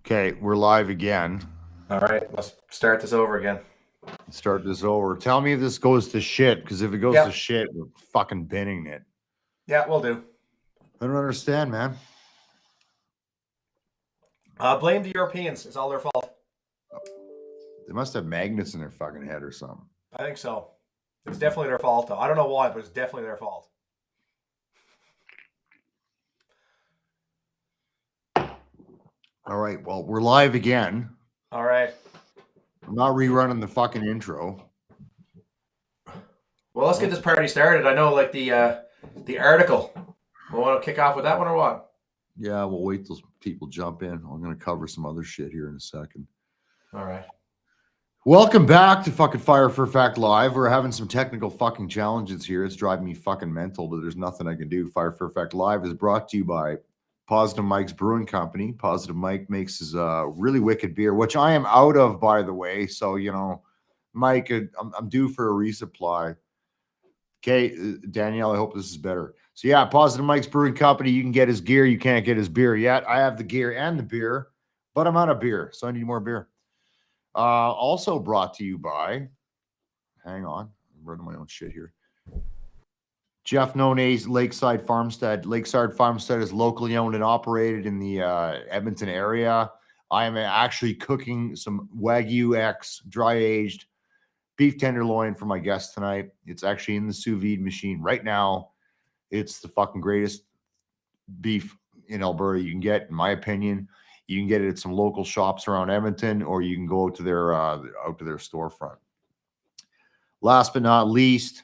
Okay, we're live again. All right, let's start this over again. Start this over. Tell me if this goes to shit, because if it goes to shit, we're fucking binning it. Yeah, we'll do. I don't understand, man. Blame the Europeans. It's all their fault. They must have magnets in their fucking head or something. I think so. It's definitely their fault, though. I don't know why, but it's definitely their fault. All right, well, we're live again. All right. I'm not rerunning the fucking intro. Well, let's get this party started. I know, like the article. We want to kick off with that one or what? Yeah, we'll wait till people jump in. I'm going to cover some other shit here in a second. All right. Welcome back to fucking Fire for Fact Live. We're having some technical fucking challenges here. It's driving me fucking mental, but there's nothing I can do. Fire for Fact Live is brought to you by Positive Mike's Brewing Company. Positive Mike makes his really wicked beer, which I am out of, by the way. So, you know, Mike, I'm due for a resupply. Okay, Danielle, I hope this is better. So, yeah, Positive Mike's Brewing Company. You can get his gear. You can't get his beer yet. I have the gear and the beer, but I'm out of beer, so I need more beer. Also brought to you by, hang on, I'm running my own shit here. Jeff None's Lakeside Farmstead. Lakeside Farmstead is locally owned and operated in the Edmonton area. I am actually cooking some Wagyu X dry aged beef tenderloin for my guests tonight. It's actually in the sous vide machine right now. It's the fucking greatest beef in Alberta you can get, in my opinion. You can get it at some local shops around Edmonton, or you can go to their storefront. Last but not least,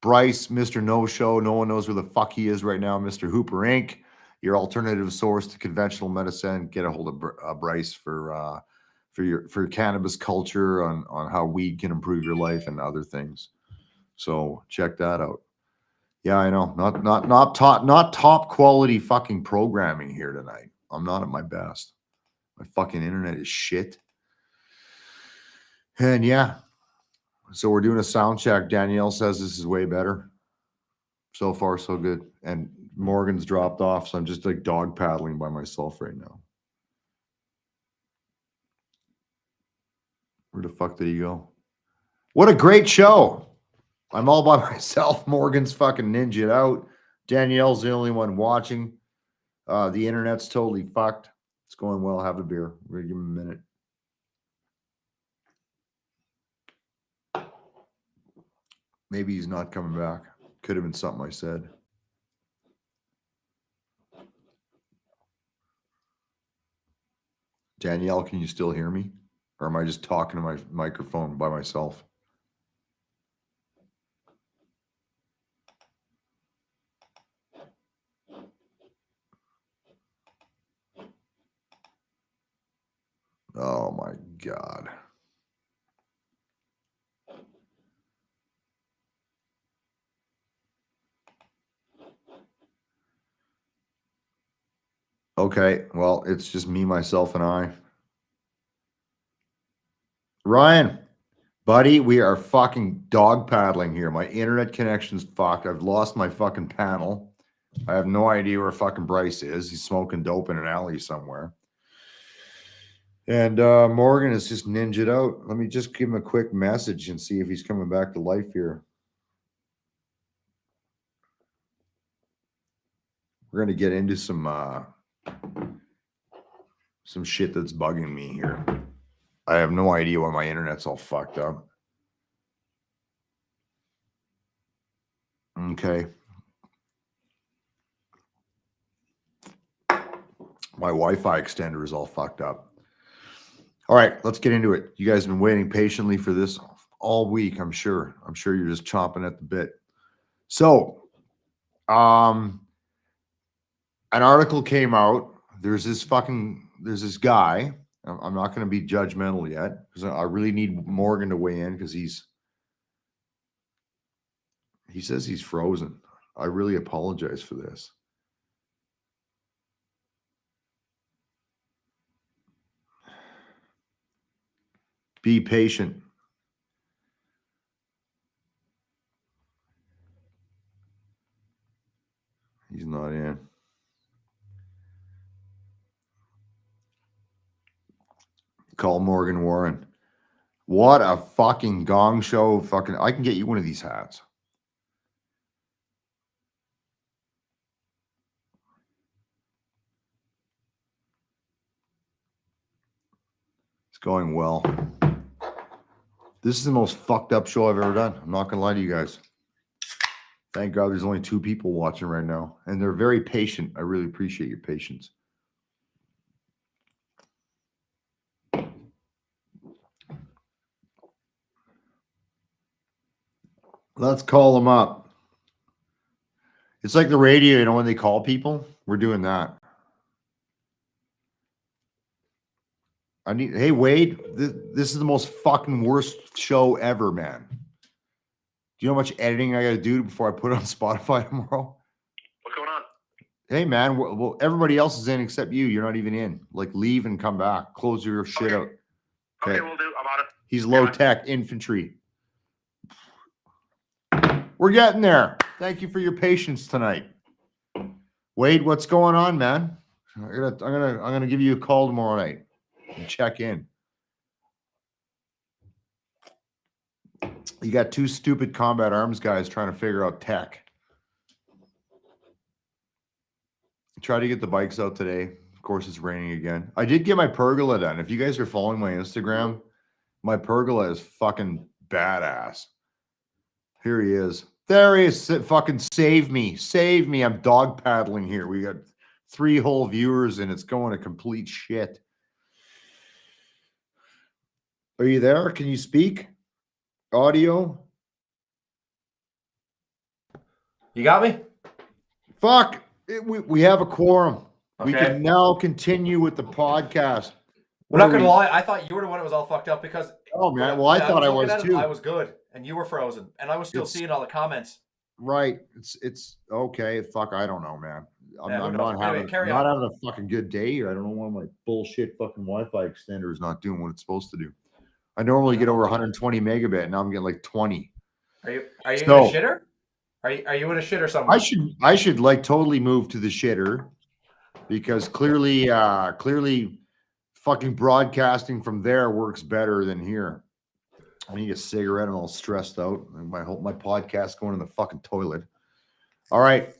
Bryce, Mr. No Show. No one knows where the fuck he is right now. Mr. Hooper Inc., your alternative source to conventional medicine. Get a hold of Bryce for your cannabis culture on how weed can improve your life and other things. So check that out. Yeah, I know. Not top quality fucking programming here tonight. I'm not at my best. My fucking internet is shit. And yeah, so we're doing a sound check. Danielle says this is way better. So far, so good. And Morgan's dropped off, so I'm just like dog paddling by myself right now. Where the fuck did he go? What a great show. I'm all by myself. Morgan's fucking ninja'd out. Danielle's the only one watching. The internet's totally fucked. It's going well. Have a beer. We're going to give him a minute. Maybe he's not coming back. Could have been something I said. Danielle, can you still hear me? Or am I just talking to my microphone by myself? Oh my God. Okay, well, it's just me, myself, and I. Ryan, buddy, we are fucking dog paddling here. My internet connection's fucked. I've lost my fucking panel. I have no idea where fucking Bryce is. He's smoking dope in an alley somewhere. And Morgan is just ninja'd out. Let me just give him a quick message and see if he's coming back to life here. We're going to get into some shit that's bugging me here. I have no idea why my internet's all fucked up. Okay. My Wi-Fi extender is all fucked up. All right, let's get into it. You guys have been waiting patiently for this all week, I'm sure. I'm sure you're just chomping at the bit. So, an article came out. There's this guy. I'm not going to be judgmental yet because I really need Morgan to weigh in because he says he's frozen. I really apologize for this. Be patient. He's not in. Call Morgan Warren. What a fucking gong show. Fucking, I can get you one of these hats. It's going well. This is the most fucked up show I've ever done. I'm not going to lie to you guys. Thank God there's only 2 people watching right now. And they're very patient. I really appreciate your patience. Let's call them up. It's like the radio, you know, when they call people, we're doing that. Hey, Wade, this is the most fucking worst show ever, man. Do you know how much editing I got to do before I put it on Spotify tomorrow? What's going on? Hey, man, well, everybody else is in except you. You're not even in. Like, leave and come back. Close your shit out. Okay, we'll do. I'm on it. He's low-tech infantry. We're getting there. Thank you for your patience tonight. Wade, what's going on, man? I'm gonna give you a call tomorrow night and check in. You got 2 stupid combat arms guys trying to figure out tech. Try to get the bikes out today. Of course, it's raining again. I did get my pergola done. If you guys are following my Instagram, my pergola is fucking badass. Here he is. There he is. Fucking save me. Save me. I'm dog paddling here. We got 3 whole viewers and it's going to complete shit. Are you there? Can you speak? Audio? You got me? Fuck. We have a quorum. Okay. We can now continue with the podcast. I'm not gonna lie. I thought you were the one that was all fucked up because. Oh man, well I thought I was too. I was good, and you were frozen, and I was still seeing all the comments. Right. It's okay. Fuck. I don't know, man. I'm not having a fucking good day here. I don't know why my bullshit fucking Wi-Fi extender is not doing what it's supposed to do. I normally get over 120 megabit. Now I'm getting like 20. Are you in a shitter? Are you in a shitter somewhere? I should like totally move to the shitter because clearly fucking broadcasting from there works better than here. I need a cigarette. I'm all stressed out. My podcast going in the fucking toilet. All right.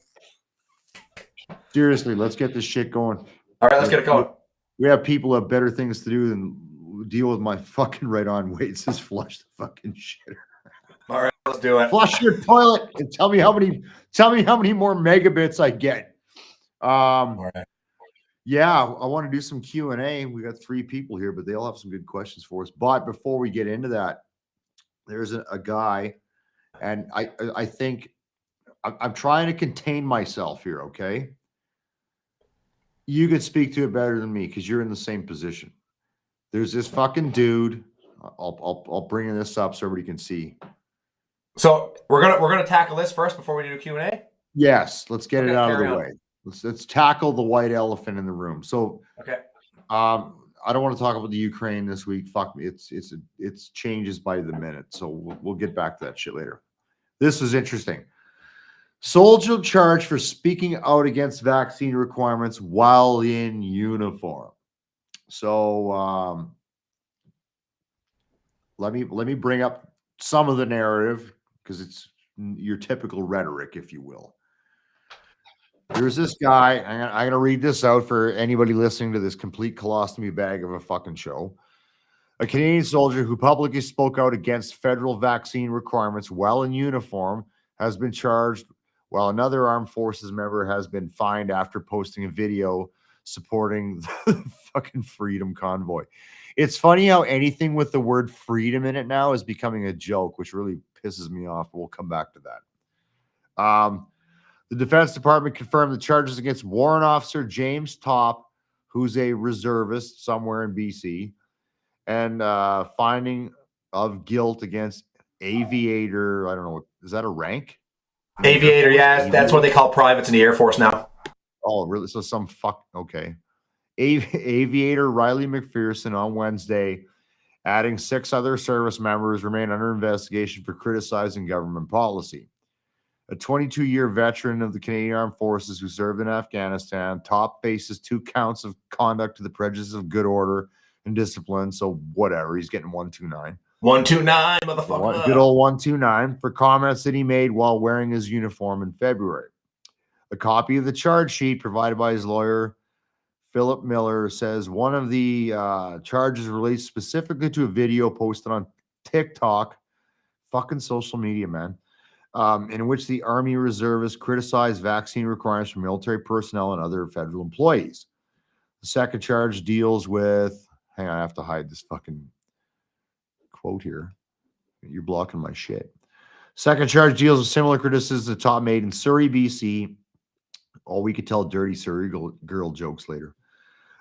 Seriously, let's get this shit going. All right, let's get it going. We have people who have better things to do than deal with my fucking right on. Wait, it says flush the fucking shitter. All right, let's do it. Flush your toilet and tell me how many more megabits I get. All right. Yeah, I want to do some Q&A. We got 3 people here, but they all have some good questions for us. But before we get into that, there's a guy, and I think I'm trying to contain myself here, okay? You could speak to it better than me because you're in the same position. There's this fucking dude. I'll bring this up so everybody can see. So we're gonna tackle this first before we do Q&A? Yes, let's get it out of the way. Let's tackle the white elephant in the room. So, okay. I don't want to talk about the Ukraine this week. Fuck me. It's changes by the minute. So we'll get back to that shit later. This is interesting. Soldier charged for speaking out against vaccine requirements while in uniform. So let me bring up some of the narrative because it's your typical rhetoric, if you will. There's this guy. I'm going to read this out for anybody listening to this complete colostomy bag of a fucking show. A Canadian soldier who publicly spoke out against federal vaccine requirements while in uniform has been charged, while another armed forces member has been fined after posting a video supporting the fucking freedom convoy. It's funny how anything with the word freedom in it now is becoming a joke, which really pisses me off. We'll come back to that. The Defense Department confirmed the charges against Warrant Officer James Top, who's a reservist somewhere in BC, and finding of guilt against Aviator. I don't know. Is that a rank? Aviator, yeah. That's what they call privates in the Air Force now. Oh, really? So okay. Aviator Riley McPherson on Wednesday, adding 6 other service members remain under investigation for criticizing government policy. A 22-year veteran of the Canadian Armed Forces who served in Afghanistan, Top faces 2 counts of conduct to the prejudice of good order and discipline. So whatever, he's getting 129. 129, motherfucker. Good old 129 for comments that he made while wearing his uniform in February. A copy of the charge sheet provided by his lawyer, Philip Miller, says one of the charges relates specifically to a video posted on TikTok, fucking social media, man, in which the Army reservists criticized vaccine requirements for military personnel and other federal employees. The second charge deals with, hang on, I have to hide this fucking quote here. You're blocking my shit. Second charge deals with similar criticisms the top made in Surrey, BC. Oh, we could tell dirty Surrey girl jokes later.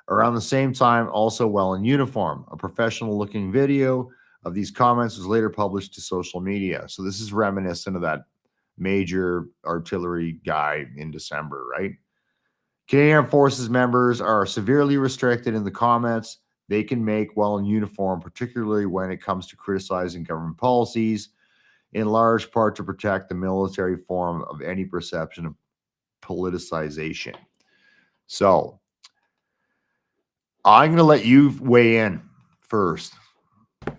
Around the same time, also while in uniform, a professional-looking video of these comments was later published to social media. So this is reminiscent of that major artillery guy in December, right? Canadian Armed Forces members are severely restricted in the comments they can make while in uniform, particularly when it comes to criticizing government policies, in large part to protect the military form of any perception of politicization. So I'm going to let you weigh in first.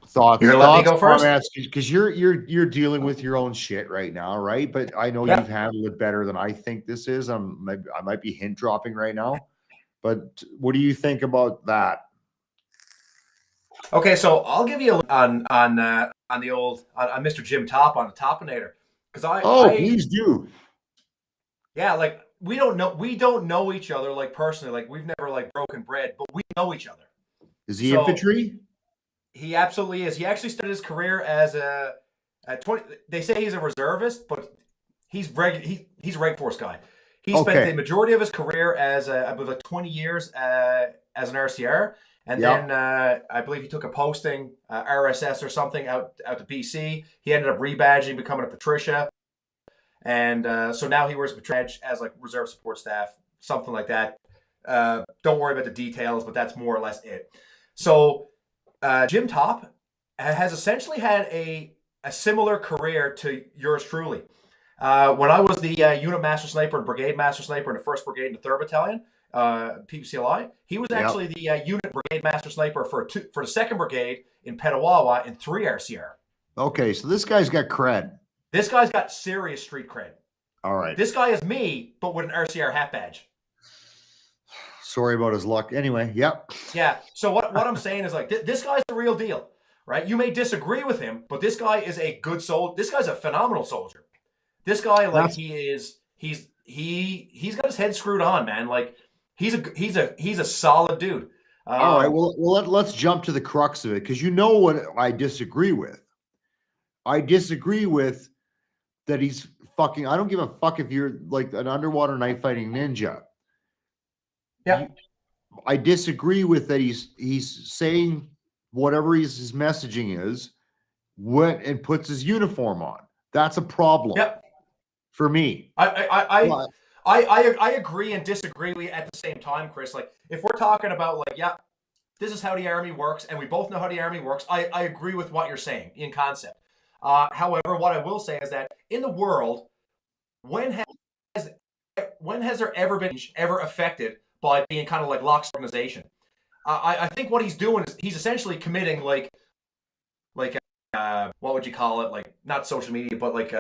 Thoughts? You're gonna let me go first? Because you're dealing with your own shit right now, right? But I know you've handled it better than I think this is. I might be hint dropping right now, but what do you think about that? Okay, so I'll give you on the old on Mr. Jim Top on the Topinator, because please do. Yeah, like we don't know each other like personally, like we've never like broken bread, but we know each other. Is he infantry? He absolutely is. He actually started his career as a 20. They say he's a reservist, but he's a reg force guy. He spent the majority of his career as I believe like 20 years as an RCR. And then I believe he took a posting, RSS or something, out to BC. He ended up rebadging, becoming a Patricia. And so now he wears Patricia as like reserve support staff, something like that. Don't worry about the details, but that's more or less it. So Jim Top has essentially had a similar career to yours truly. When I was the unit master sniper and brigade master sniper in the 1st Brigade and the 3rd Battalion, PPCLI, he was actually the unit brigade master sniper for the 2nd Brigade in Petawawa in 3 RCR. Okay, so this guy's got cred. This guy's got serious street cred. All right. This guy is me, but with an RCR hat badge. Sorry about his luck. Anyway, yep. Yeah, so what I'm saying is like, this guy's the real deal, right? You may disagree with him, but this guy is a good soldier. This guy's a phenomenal soldier. This guy, like, he's got his head screwed on, man. Like, he's a solid dude. All right, well, let's jump to the crux of it, because you know what I disagree with. I disagree with that he's fucking. I don't give a fuck if you're like an underwater knife fighting ninja. Yeah, I disagree with that. He's saying whatever his messaging is, and puts his uniform on. That's a problem. Yep. For me. I agree and disagree at the same time, Chris. Like, if we're talking about like, yeah, this is how the Army works, and we both know how the Army works, I agree with what you're saying in concept. However, what I will say is that in the world, when has there ever been affected by being kind of like Locke's organization? I think what he's doing is he's essentially committing like what would you call it? Like, not social media, but like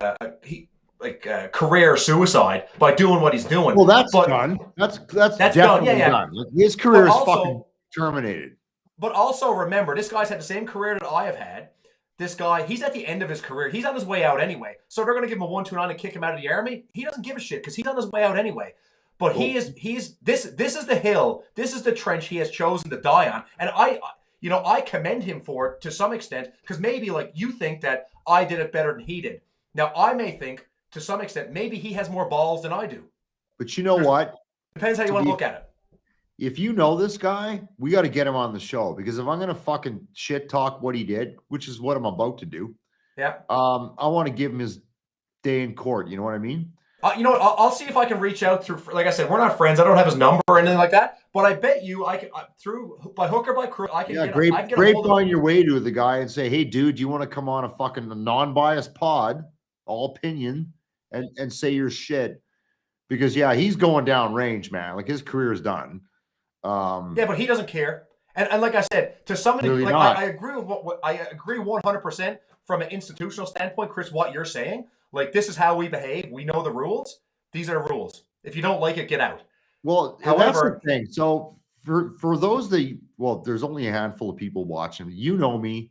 career suicide by doing what he's doing. Well, that's done. That's definitely done. Like, his career is fucking terminated. But also remember, this guy's had the same career that I have had. This guy, he's at the end of his career. He's on his way out anyway. So they're going to give him a 129 and kick him out of the Army. He doesn't give a shit because he's on his way out anyway. But this is the hill. This is the trench he has chosen to die on. And I commend him for it to some extent, because maybe like you think that I did it better than he did. Now I may think to some extent maybe he has more balls than I do. But you know what? Depends how you want to look at it. If you know this guy, we got to get him on the show, because if I'm going to fucking shit talk what he did, which is what I'm about to do. Yeah. I want to give him his day in court. You know what I mean? You know what? I'll see if I can reach out through. Like I said, we're not friends. I don't have his number or anything like that. But I bet you, I can by hook or by crook, I can. Yeah, grapevine your way to the guy and say, "Hey, dude, do you want to come on a fucking non-biased pod, all opinion, and say your shit?" Because he's going down range, man. Like, his career is done. Yeah, but he doesn't care. And like I said, to some Clearly like not. I agree with what I agree 100% from an institutional standpoint, Chris. What you're saying, like this is how we behave. We know the rules. These are the rules. If you don't like it, get out. Well, and that's the However, thing. So for those that, well, there's only a handful of people watching. You know me.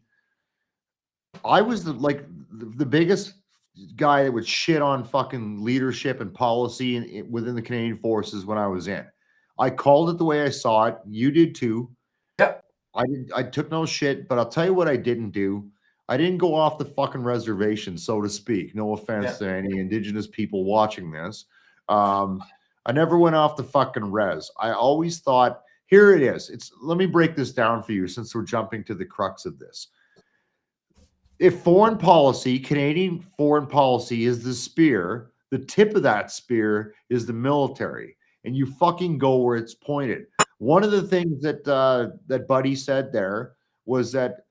I was the biggest guy that would shit on fucking leadership and policy within the Canadian Forces when I was in. I called it the way I saw it. You did too. yep, I took no shit, but I'll tell you what I didn't do. I didn't go off the fucking reservation, so to speak. No offense to any Indigenous people watching this. I never went off the fucking res. I always thought, here it is. Let me break this down for you since we're jumping to the crux of this. If foreign policy, Canadian foreign policy is the spear, the tip of that spear is the military, and you fucking go where it's pointed. One of the things that that Buddy said there was that,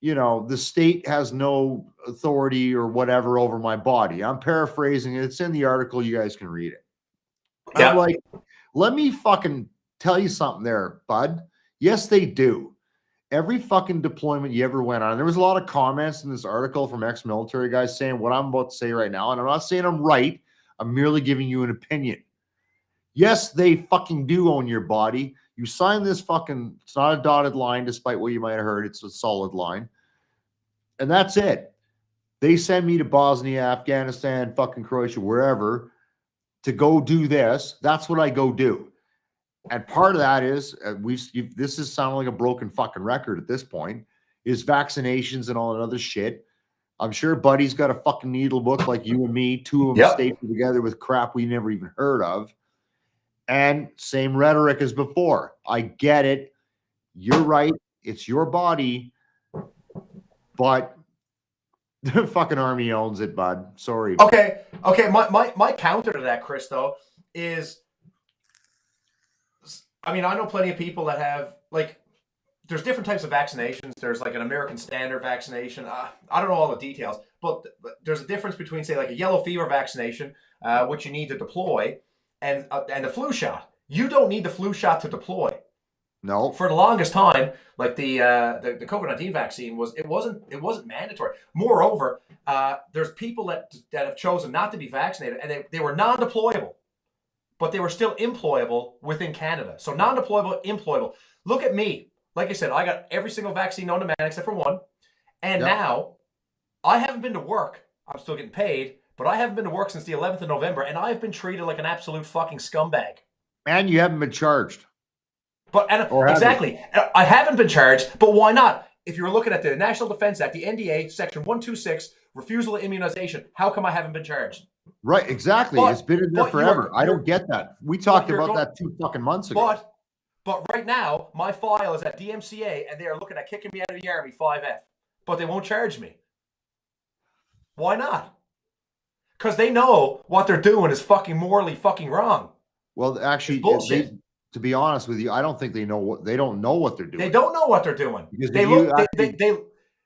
you know, the state has no authority or whatever over my body. I'm paraphrasing it. It's in the article. You guys can read it. yeah. I'm like, let me fucking tell you something there, bud. Yes, they do. Every fucking deployment you ever went on, and there was a lot of comments in this article from ex-military guys saying what I'm about to say right now, and I'm not saying I'm right. I'm merely giving you an opinion. Yes, they fucking do own your body. You sign this fucking, it's not a dotted line, despite what you might have heard. It's a solid line. And that's it. They send me to Bosnia, Afghanistan, fucking Croatia, wherever, to go do this. That's what I go do. And part of that is this is sounding like a broken fucking record at this point, is vaccinations and all that other shit. I'm sure Buddy's got a fucking needle book like you and me, two of them stapled together with crap we never even heard of. And same rhetoric as before. I get it. You're right. It's your body, but the fucking army owns it, bud. Sorry. Okay. My counter to that, Chris, though, is, I mean, I know plenty of people that have, like, there's different types of vaccinations. There's like an American standard vaccination. I don't know all the details, but there's a difference between, say, like a yellow fever vaccination, which you need to deploy, and a flu shot. You don't need the flu shot to deploy. No. For the longest time, like the COVID-19 vaccine wasn't mandatory. Moreover, there's people that have chosen not to be vaccinated, and they were non-deployable, but they were still employable within Canada. So non-deployable, employable. Look at me. Like I said, I got every single vaccine known to man except for one. And now I haven't been to work. I'm still getting paid, but I haven't been to work since the 11th of November, and I've been treated like an absolute fucking scumbag. And you haven't been charged. But exactly. I haven't been charged, but why not? If you're looking at the National Defense Act, the NDA, Section 126, refusal of immunization, how come I haven't been charged? Right, exactly. It's been in there forever. I don't get that. We talked about that 2 fucking months ago. But right now, my file is at DMCA, and they are looking at kicking me out of the Army 5F. But they won't charge me. Why not? Because they know what they're doing is fucking morally fucking wrong. Well, actually, to be honest with you, I don't think they know what they don't know what they're doing. They don't know what they're doing. Because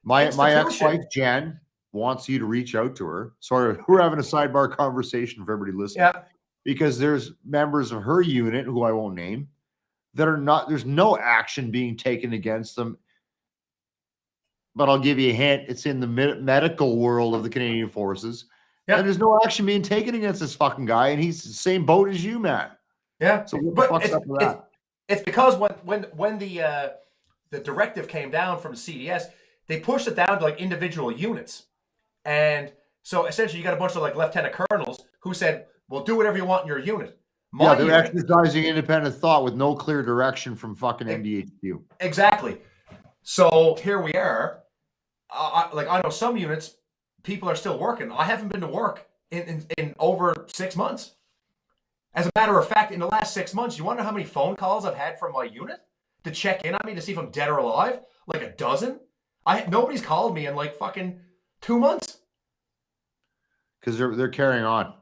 my ex-wife Jen wants you to reach out to her. Sorry, we're having a sidebar conversation for everybody listening. Yeah. Because there's members of her unit who I won't name that are not. There's no action being taken against them. But I'll give you a hint. It's in the medical world of the Canadian Forces. Yeah. And there's no action being taken against this fucking guy, and he's the same boat as you, man. Yeah. So what the fuck's up with that? It's because when the directive came down from CDS, they pushed it down to like individual units. And so essentially you got a bunch of like lieutenant colonels who said, well, do whatever you want in your unit. They're exercising independent thought with no clear direction from fucking NDHQ. Exactly. So here we are. I know some units, people are still working. I haven't been to work in over 6 months. As a matter of fact, in the last 6 months, you want to know how many phone calls I've had from my unit to check in on me to see if I'm dead or alive? Like a dozen. Nobody's called me in like fucking 2 months. Because they're carrying on.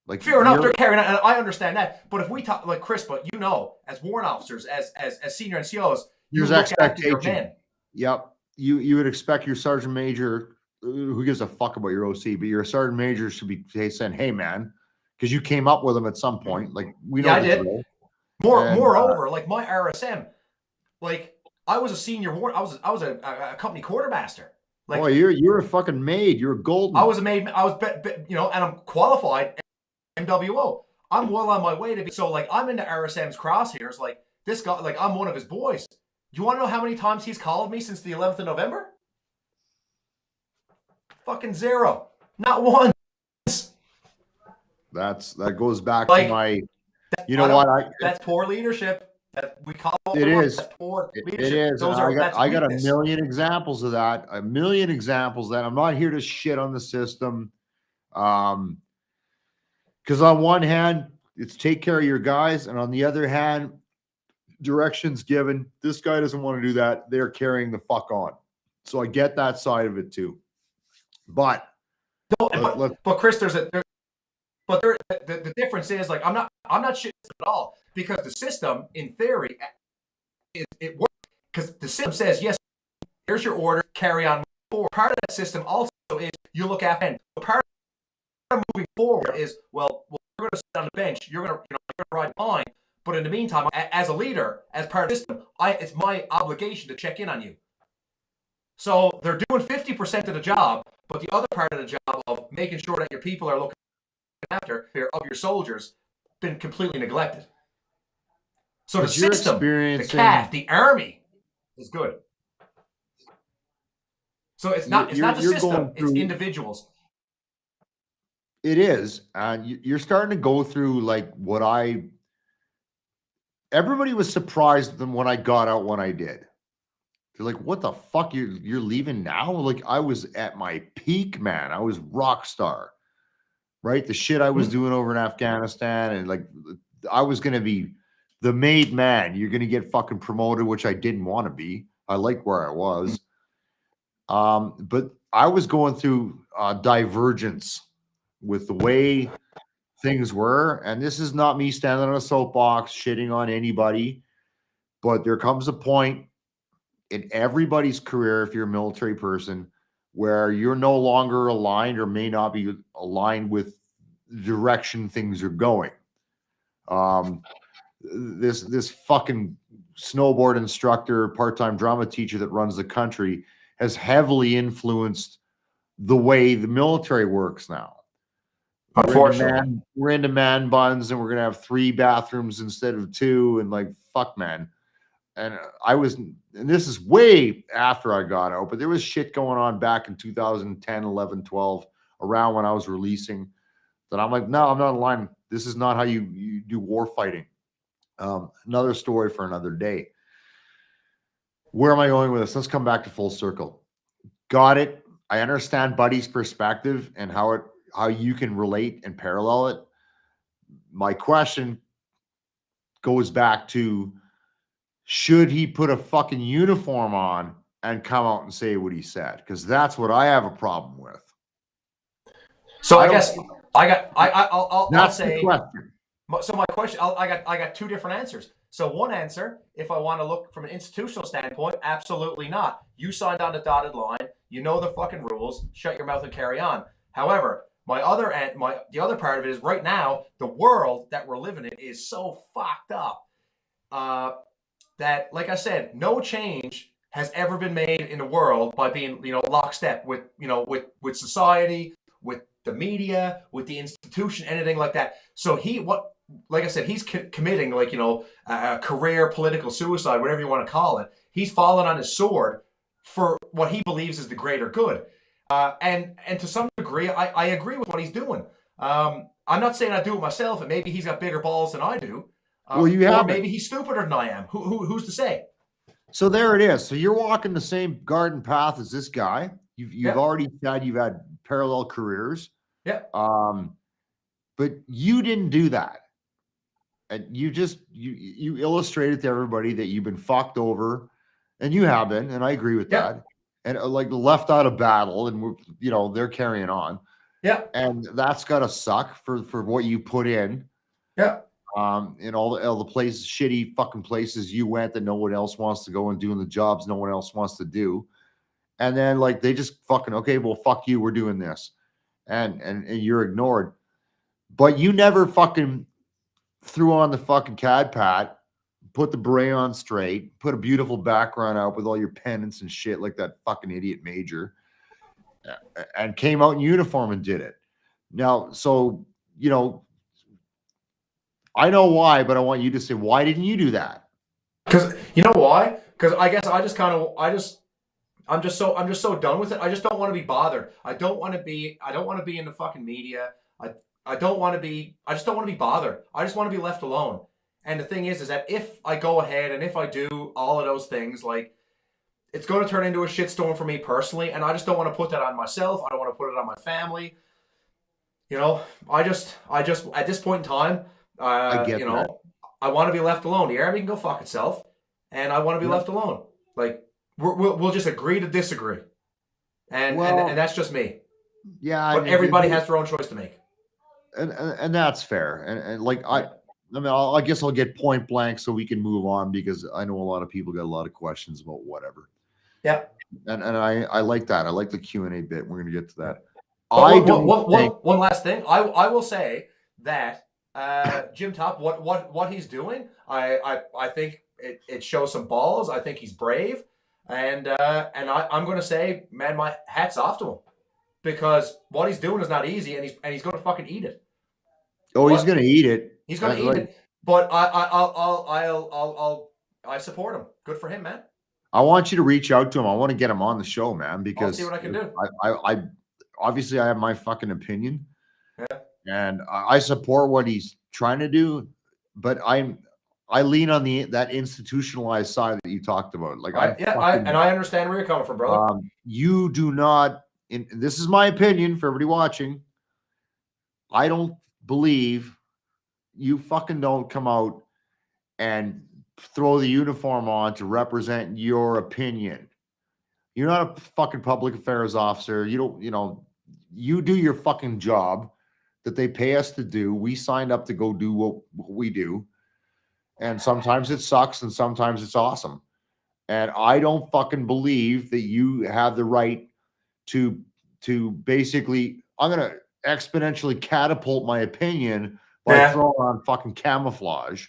Like fair enough, they're carrying on, and I understand that. But if we talk like Chris, but you know, as warrant officers, as senior NCOs, you look after your men. Yep. You would expect your sergeant major, who gives a fuck about your OC, but your sergeant major should be saying, hey man, because you came up with them at some point. Like we know. Yeah, I did. Moreover, like my RSM, like I was a senior warrant. I was a company quartermaster. Like, oh, you're a fucking maid. You're a golden. I was a maid. I was, you know, and I'm qualified MWO. I'm well on my way to be. So, like, I'm into RSM's crosshairs. Like, this guy, like, I'm one of his boys. Do you want to know how many times he's called me since the 11th of November? Fucking zero. Not once. That goes back Like, to my. You know what? That's poor leadership. That we call it is. Poor leadership. It is. Those I got a million examples of that. A million examples of that. I'm not here to shit on the system. Because on one hand, it's take care of your guys, and on the other hand, directions given. This guy doesn't want to do that. They're carrying the fuck on. So I get that side of it too. But but Chris, the difference is, like, I'm not shitting at all, because the system, in theory, it works, because the system says, yes, here's your order, carry on forward. Part of that system also is you look after end. Part of moving forward is, well, we're going to sit on the bench. You're going to ride behind. But in the meantime, as a leader, as part of the system, it's my obligation to check in on you. So they're doing 50% of the job, but the other part of the job of making sure that your people are looking after of your soldiers been completely neglected. So the system, the CAF, the army is good. So it's not the system, it's individuals. It is. And you're starting to go through, like, everybody was surprised when I got out when I did. They're like, what the fuck? You're leaving now? Like, I was at my peak, man. I was rock star. Right? The shit I was doing over in Afghanistan, and, like, I was going to be the made man. You're going to get fucking promoted, which I didn't want to be. I like where I was. But I was going through divergence with the way things were. And this is not me standing on a soapbox shitting on anybody, but there comes a point in everybody's career, if you're a military person, where you're no longer aligned or may not be aligned with the direction things are going. This fucking snowboard instructor, part-time drama teacher that runs the country has heavily influenced the way the military works now. Unfortunately, we're into man buns, and we're gonna have 3 bathrooms instead of 2, and, like, fuck, man. And this is way after I got out, but there was shit going on back in 2010, 11, 12, around when I was releasing, that I'm like, no, I'm not aligned. This is not how you do war fighting. Another story for another day. Where am I going with this? Let's come back to full circle. Got it. I understand Buddy's perspective and how you can relate and parallel it. My question goes back to, should he put a fucking uniform on and come out and say what he said? Because that's what I have a problem with. So I guess I'll say. The question. So my question, I got 2 different answers. So one answer, if I want to look from an institutional standpoint, absolutely not. You signed on the dotted line. You know the fucking rules. Shut your mouth and carry on. However, the other part of it is, right now, the world that we're living in is so fucked up that, like I said, no change has ever been made in the world by being, lockstep with society, with the media, with the institution, anything like that. So like I said, he's committing, a career political suicide, whatever you want to call it. He's fallen on his sword for what he believes is the greater good. And to some degree, I agree with what he's doing. I'm not saying I do it myself, and maybe he's got bigger balls than I do. Or maybe he's stupider than I am. Who's to say? So there it is. So you're walking the same garden path as this guy. You've already said you've had parallel careers. Yeah. But you didn't do that. And you illustrated to everybody that you've been fucked over, and you have been, and I agree with that. And like left out of battle, and they're carrying on. Yeah. And that's gotta suck for what you put in. Yeah. In all the places, shitty fucking places you went that no one else wants to go, and doing the jobs no one else wants to do. And then, like, they just fucking, okay, well, fuck you, we're doing this. And you're ignored. But you never fucking threw on the fucking CAD pat, put the beret on straight, put a beautiful background out with all your pennants and shit like that fucking idiot Major, and came out in uniform and did it. Now, so, you know, I know why, but I want you to say, why didn't you do that? Because you know why? Because I guess I'm just so done with it. I just don't want to be bothered. I don't want to be in the fucking media. I don't want to be. I just don't want to be bothered. I just want to be left alone. And the thing is that if I go ahead and if I do all of those things, like, it's going to turn into a shitstorm for me personally, and I just don't want to put that on myself. I don't want to put it on my family. You know, I just at this point in time, I get you that. know, I want to be left alone. The army can go fuck itself, and I want to be left alone. Like, we'll just agree to disagree, and that's just me. Yeah, But everybody has their own choice to make, and that's fair. And like I mean, I guess I'll get point blank so we can move on, because I know a lot of people got a lot of questions about whatever. Yeah, and I like that. I like the Q&A bit. We're gonna get to that. One last thing. I will say that Jim Top, what he's doing, I think it shows some balls. I think he's brave, and I'm going to say, man, my hat's off to him, because what he's doing is not easy, and he's going to fucking eat it. Oh, he's going to eat it. He's going to eat it. But I support him. Good for him, man. I want you to reach out to him. I want to get him on the show, man, because I'll see what I can do. I obviously I have my fucking opinion, yeah, and I support what he's trying to do, but I lean on that institutionalized side that you talked about. Like, I understand where you're coming from, brother. You do not. And this is my opinion for everybody watching. I don't believe you fucking don't come out and throw the uniform on to represent your opinion. You're not a fucking public affairs officer. You don't, you know, you do your fucking job that they pay us to do. We signed up to go do what we do. And sometimes it sucks and sometimes it's awesome. And I don't fucking believe that you have the right to basically, I'm going to exponentially catapult my opinion by throwing on fucking camouflage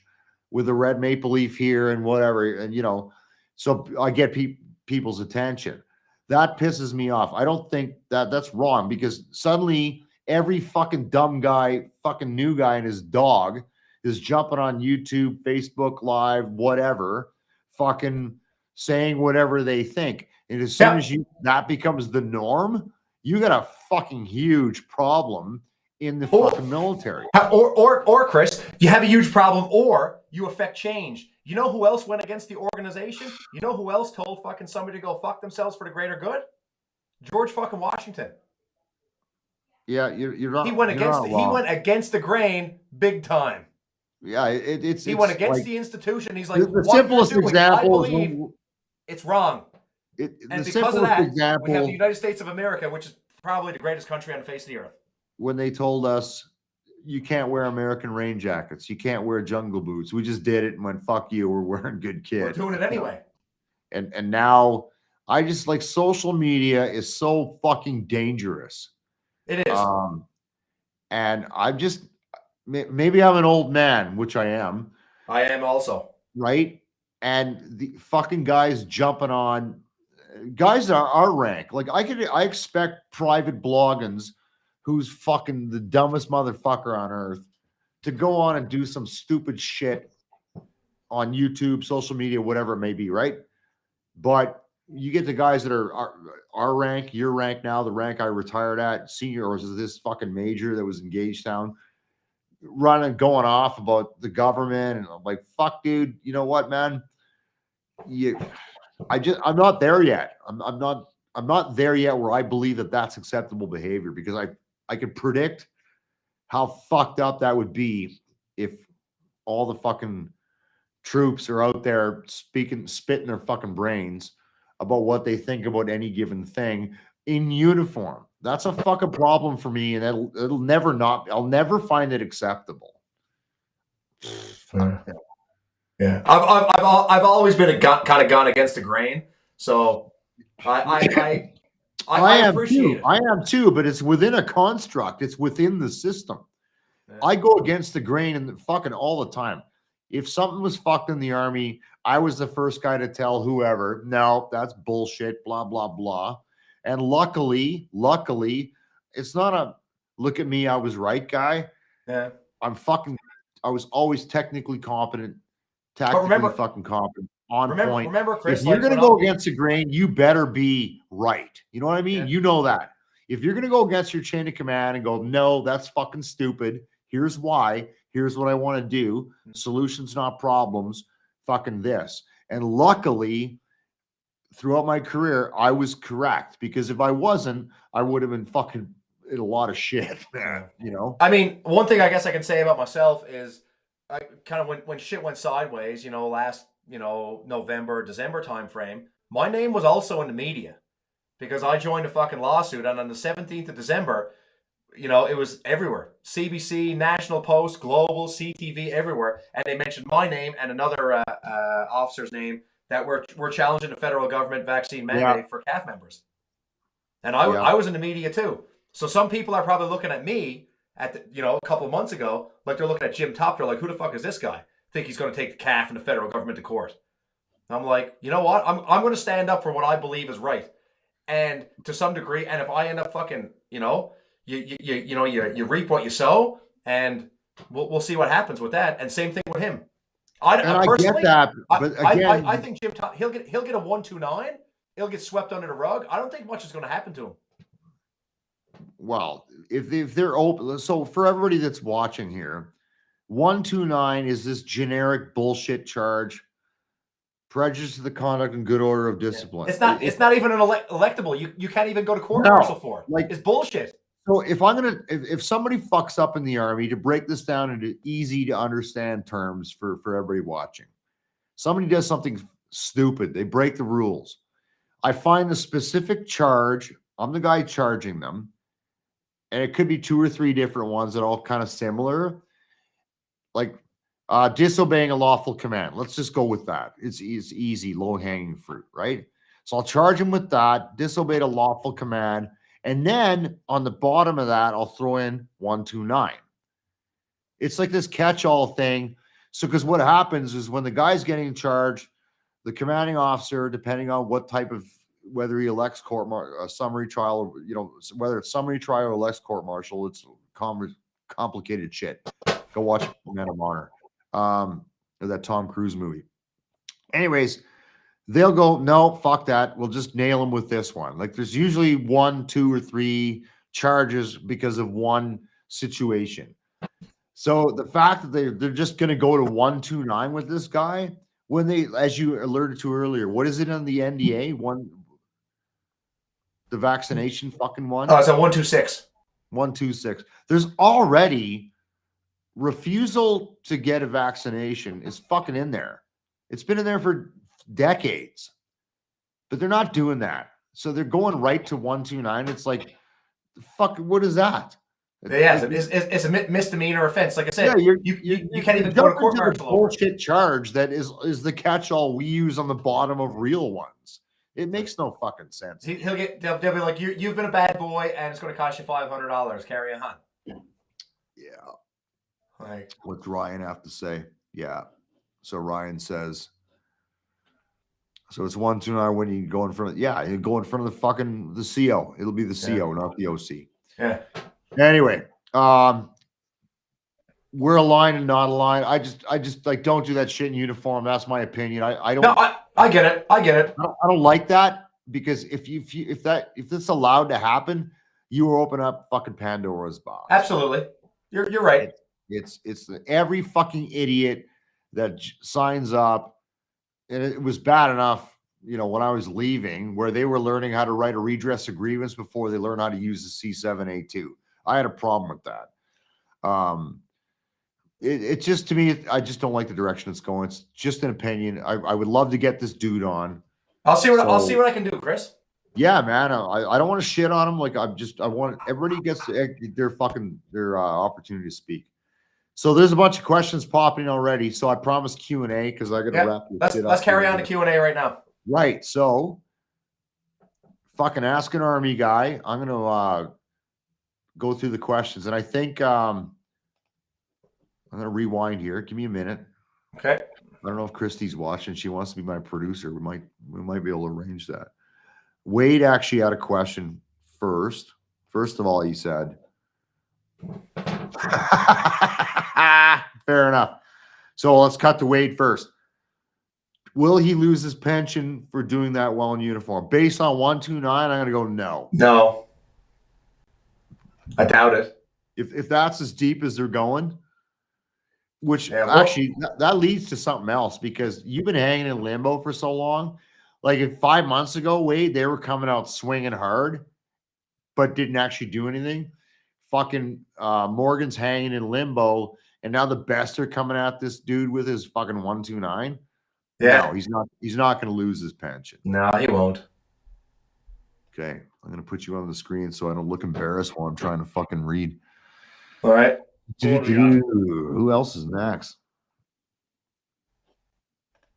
with a red maple leaf here and whatever. And, you know, so I get people's attention. That pisses me off. I don't think that's wrong, because suddenly every fucking dumb guy, fucking new guy and his dog is jumping on YouTube, Facebook Live, whatever, fucking saying whatever they think. And as soon as that becomes the norm, you got a fucking huge problem in the fucking military. Or Chris, you have a huge problem, or you affect change. You know who else went against the organization? You know who else told fucking somebody to go fuck themselves for the greater good? George fucking Washington. Yeah, you're not. He went against the grain big time. Yeah, he went against the institution. He's like, the simplest example is it's wrong. And because of that, we have the United States of America, which is probably the greatest country on the face of the earth. When they told us you can't wear American rain jackets, you can't wear jungle boots, we just did it and went, fuck you, we're wearing good kid. We're doing it anyway. And now I just, like, social media is so fucking dangerous. It is. And I'm just, maybe I'm an old man, which I am. I am also. Right? And the fucking guys jumping on guys that are our rank. Like, I expect Private Bloggins, who's fucking the dumbest motherfucker on earth, to go on and do some stupid shit on YouTube, social media, whatever it may be, right? But you get the guys that are our rank, your rank now, the rank I retired at, senior, or is this fucking major that was in Gagetown, running, going off about the government, and I'm like, fuck, dude, you know what, man? I'm not there yet. I'm not there yet where I believe that that's acceptable behavior, because I could predict how fucked up that would be if all the fucking troops are out there spitting their fucking brains about what they think about any given thing in uniform. That's a fucking problem for me, and I'll never find it acceptable. Yeah, I've always been kind of gone against the grain, so I appreciate it. I am too, but it's within a construct. It's within the system. Yeah. I go against the grain and fucking all the time. if something was fucked in the Army, I was the first guy to tell whoever, no, that's bullshit, blah, blah, blah. And luckily, it's not a look at me, I was right guy. Yeah. I was always technically competent, But tactically fucking competent, on point. Remember, Chris, If you're like going to go against the grain, you better be right. You know what I mean? Yeah. You know that. If you're going to go against your chain of command and go, no, that's fucking stupid. Here's why. Here's what I want to do. Solutions, not problems. Fucking this. And luckily, throughout my career, I was correct, because if I wasn't, I would have been fucking in a lot of shit, man. You know? I mean, one thing I guess I can say about myself is I kind of when shit went sideways, last, November, December timeframe, my name was also in the media because I joined a fucking lawsuit. And on the 17th of December, it was everywhere. CBC, National Post, Global, CTV, everywhere. And they mentioned my name and another officer's name that were challenging the federal government vaccine mandate for CAF members. And I was in the media too. So some people are probably looking at me a couple of months ago, like they're looking at Jim Topter, like, who the fuck is this guy? Think he's going to take the CAF and the federal government to court. I'm like, you know what? I'm going to stand up for what I believe is right. And to some degree, and if I end up fucking, you reap what you sow, and we'll see what happens with that. And same thing with him. I get that, but again, I think Jim Topter, he'll get a 129. He'll get swept under the rug. I don't think much is going to happen to him. Well, if they're open, so for everybody that's watching here, 129 is this generic bullshit charge, prejudice to the conduct and good order of discipline. It's not even an electable. You can't even go to court martial for. Like, it's bullshit. So if somebody fucks up in the Army, to break this down into easy to understand terms for everybody watching, somebody does something stupid, they break the rules. I find the specific charge. I'm the guy charging them. And it could be 2 or 3 different ones that are all kind of similar. Like disobeying a lawful command. Let's just go with that. It's easy, low-hanging fruit, right? So I'll charge him with that, disobeyed a lawful command. And then on the bottom of that, I'll throw in 129. It's like this catch-all thing. So because what happens is when the guy's getting charged, the commanding officer, depending on what type of, whether he elects summary trial, whether it's summary trial or elects court martial, it's complicated shit. Go watch Man of Honor, or that Tom Cruise movie. Anyways, they'll go, no, fuck that. We'll just nail him with this one. Like there's usually 1, 2, or 3 charges because of one situation. So the fact that they're just going to go to 129 with this guy, when they, as you alerted to earlier, what is it on the NDA? The vaccination fucking one? Oh, it's a 126. 126. There's already refusal to get a vaccination is fucking in there. It's been in there for decades, but they're not doing that. So they're going right to 129. It's like, fuck, what is that? Yeah, it's a misdemeanor offense. Like I said, yeah, you can't even go to court martial. Bullshit charge that is the catch-all we use on the bottom of real ones. It makes no fucking sense. They'll be like, you've been a bad boy, and it's going to cost you $500. Carry on. Yeah. Like, what's Ryan have to say? Yeah. So Ryan says, so it's 129 when you go in front of, you go in front of the CO. It'll be the CO, not the OC. Yeah. Anyway, we're aligned and not aligned. I just like, don't do that shit in uniform. That's my opinion. I don't. No, I get it. I get it. I don't like that, because if that's allowed to happen, you will open up fucking Pandora's box. Absolutely. You're right. It's every fucking idiot that signs up, and it was bad enough, when I was leaving, where they were learning how to write a redress of grievance before they learn how to use the C7A2. I had a problem with that. It just, to me, I just don't like the direction it's going. It's just an opinion. I would love to get this dude on. I'll see what I can do, Chris. Yeah, man. I don't want to shit on him. Like I want everybody gets their opportunity to speak. So there's a bunch of questions popping already. So I promised Q&A because I got to wrap this shit up. Let's carry on to Q&A right now. Right. So fucking Ask an Army guy. I'm gonna go through the questions, and I think I'm gonna rewind here. Give me a minute. Okay. I don't know if Christy's watching. She wants to be my producer. We might be able to arrange that. Wade actually had a question first. First of all, he said, fair enough. So let's cut to Wade first. Will he lose his pension for doing that while in uniform? Based on 129, I'm going to go no. No. I doubt it. If that's as deep as they're going, which Yeah, well, actually that leads to something else, because you've been hanging in limbo for so long. Like if 5 months ago, Wade, they were coming out swinging hard, but didn't actually do anything. Fucking Morgan's hanging in limbo, and now the best are coming at this dude with his fucking 129. yeah. No, he's not. He's not going to lose his pension. No, he won't. Okay, I'm going to put you on the screen so I don't look embarrassed while I'm trying to fucking read. All right. Who else is next?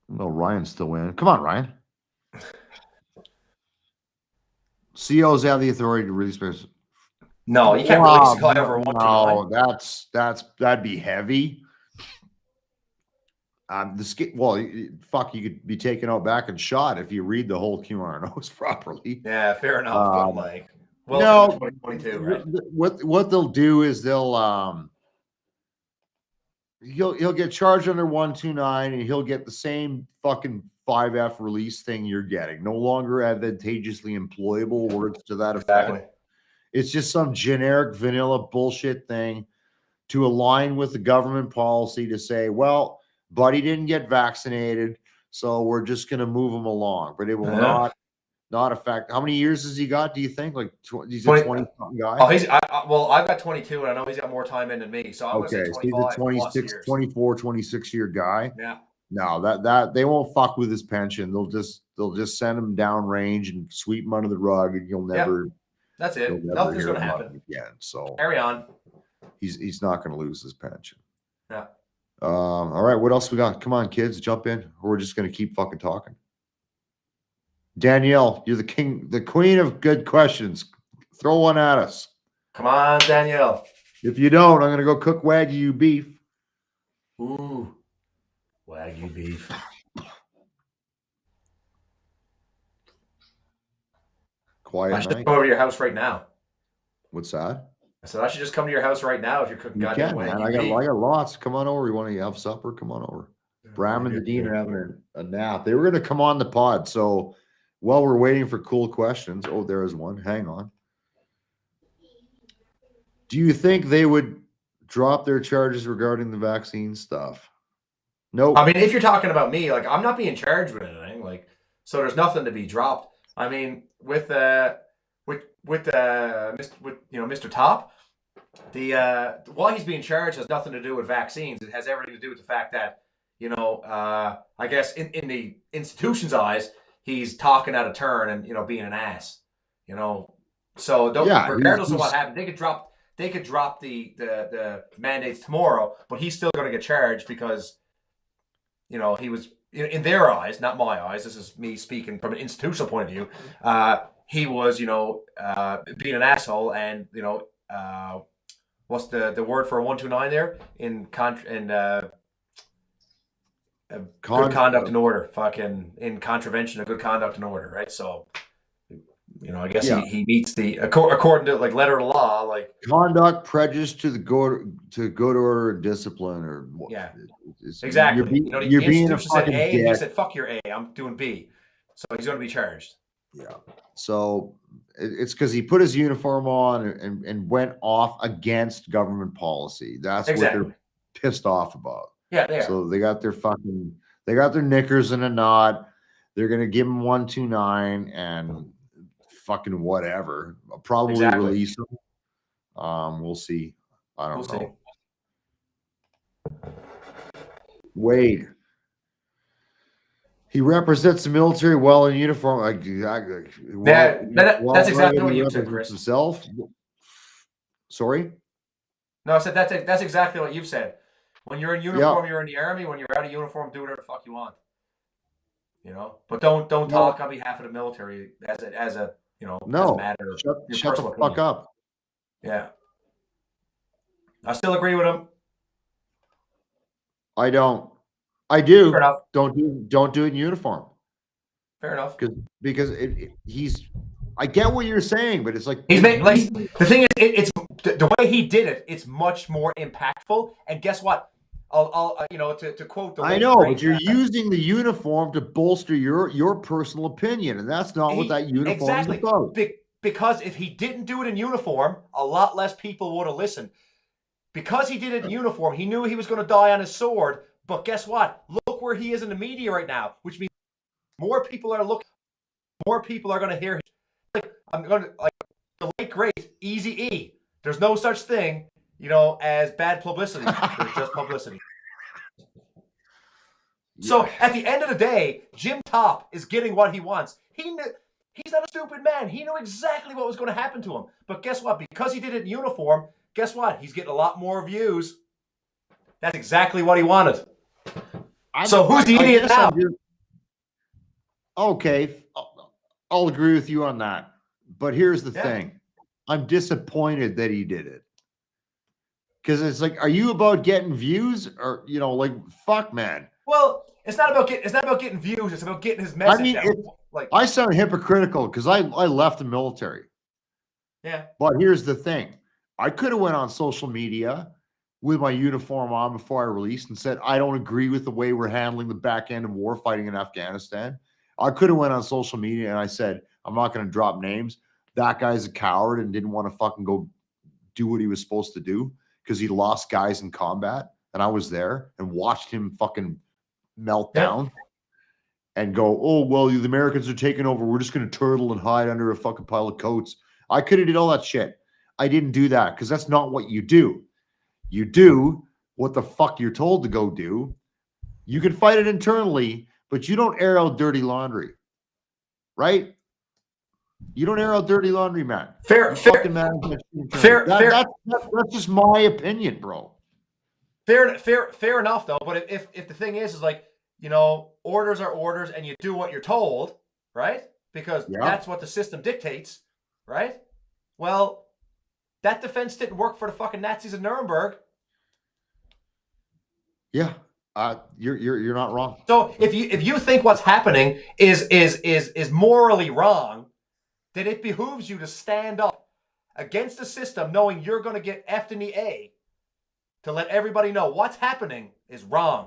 No, Ryan's still in. Come on, Ryan. COs have the authority to release. No, you can't release a guy over 129. No, that'd be heavy. Well, fuck, you could be taken out back and shot if you read the whole QRNOs properly. Yeah, fair enough. But like, well, no, 2022, right? What they'll do is they'll he'll get charged under 129, and he'll get the same fucking 5F release thing you're getting. No longer advantageously employable, words to that effect. Exactly. It's just some generic vanilla bullshit thing to align with the government policy to say, well, buddy didn't get vaccinated, so we're just going to move him along. But it will not affect. How many years has he got, do you think? Like he's a 20-something guy? Oh, well, I've got 22, and I know he's got more time in than me. So I'm going to say 25. So he's a 26, 24, 26 year guy. Yeah. No, that they won't fuck with his pension. They'll just send him downrange and sweep him under the rug, and you'll never. That's it. Nothing's going to happen again. So carry on. He's not going to lose his pension. Yeah. All right. What else we got? Come on, kids, jump in. Or we're just going to keep fucking talking. Danielle, you're the queen of good questions. Throw one at us. Come on, Danielle. If you don't, I'm going to go cook Wagyu beef. Ooh, Wagyu beef. Quiet I should night. come over to your house right now. What's that? I said I should just come to your house right now if you're cooking goddamn Wagyu beef. I got lots. Come on over. You want to have supper? Come on over. Bram and the Dean are having a nap. They were going to come on the pod. So while we're waiting for cool questions, oh, there is one. Hang on. Do you think they would drop their charges regarding the vaccine stuff? No. I mean, if you're talking about me, like I'm not being charged with anything, like so there's nothing to be dropped. I mean, with Mr. Top, why he's being charged has nothing to do with vaccines. It has everything to do with the fact that, I guess in the institution's eyes, he's talking out of turn and, being an ass, So regardless of what happened, they could drop the mandates tomorrow, but he's still going to get charged because, he was in their eyes, not my eyes. This is me speaking from an institutional point of view. He was, being an asshole, and what's the word for a 129 there good conduct and order, fucking in contravention of good conduct and order, right? So, I guess he meets the according to like letter of law, like conduct prejudice to the good order and discipline, or exactly. You're being a said A, dick. and he said fuck your A, I'm doing B, so he's going to be charged. Yeah. So it's because he put his uniform on and went off against government policy. That's what they're pissed off about. Yeah, they are. So they got their knickers in a knot. They're gonna give him 129 and fucking whatever. I'll probably release him. We'll see. I don't know. Wade. He represents the military well in uniform. That's exactly what you said, Chris. Himself. Sorry? No, I said that's exactly what you've said. When you're in uniform, you're in the army. When you're out of uniform, do whatever the fuck you want. But don't talk on behalf of the military as a as a matter. Shut the fuck up. Yeah, I still agree with him. I don't. I do. Fair enough. Don't do it in uniform. Fair enough. Because he's. I get what you're saying, but it's like He's made, like, the thing is, it's the way he did it. It's much more impactful. And guess what? I'll to quote the. I know, but you're using the uniform to bolster your personal opinion, and that's not what that uniform is about. Because if he didn't do it in uniform, a lot less people would have listened. Because he did it in uniform, he knew he was going to die on his sword. But guess what? Look where he is in the media right now, which means more people are looking. More people are going to hear him. Like the late great Eazy-E. There's no such thing, as bad publicity. There's just publicity. So at the end of the day, Jim Top is getting what he wants. He's not a stupid man. He knew exactly what was going to happen to him. But guess what? Because he did it in uniform, guess what? He's getting a lot more views. That's exactly what he wanted. So who's the idiot now? Okay, I'll agree with you on that. But here's the thing. I'm disappointed that he did it. Because it's like, are you about getting views? Or, like, fuck, man. Well, it's not about getting views. It's about getting his message out. I sound hypocritical because I left the military. Yeah. But here's the thing. I could have went on social media with my uniform on before I released and said, I don't agree with the way we're handling the back end of war fighting in Afghanistan. I could have went on social media and I said, I'm not going to drop names. That guy's a coward and didn't want to fucking go do what he was supposed to do because he lost guys in combat. And I was there and watched him fucking melt down and go, oh, well, the Americans are taking over. We're just going to turtle and hide under a fucking pile of coats. I could have did all that shit. I didn't do that because that's not what you do. You do what the fuck you're told to go do. You can fight it internally, but you don't air out dirty laundry, right? You don't air out dirty laundry, man. Fair. That's just my opinion, bro. Fair enough, though. But if the thing is like, orders are orders, and you do what you're told, right? Because that's what the system dictates, right? Well, that defense didn't work for the fucking Nazis in Nuremberg. Yeah, you're not wrong. So if you think what's happening is morally wrong, then it behooves you to stand up against the system, knowing you're going to get effed in the A, to let everybody know what's happening is wrong.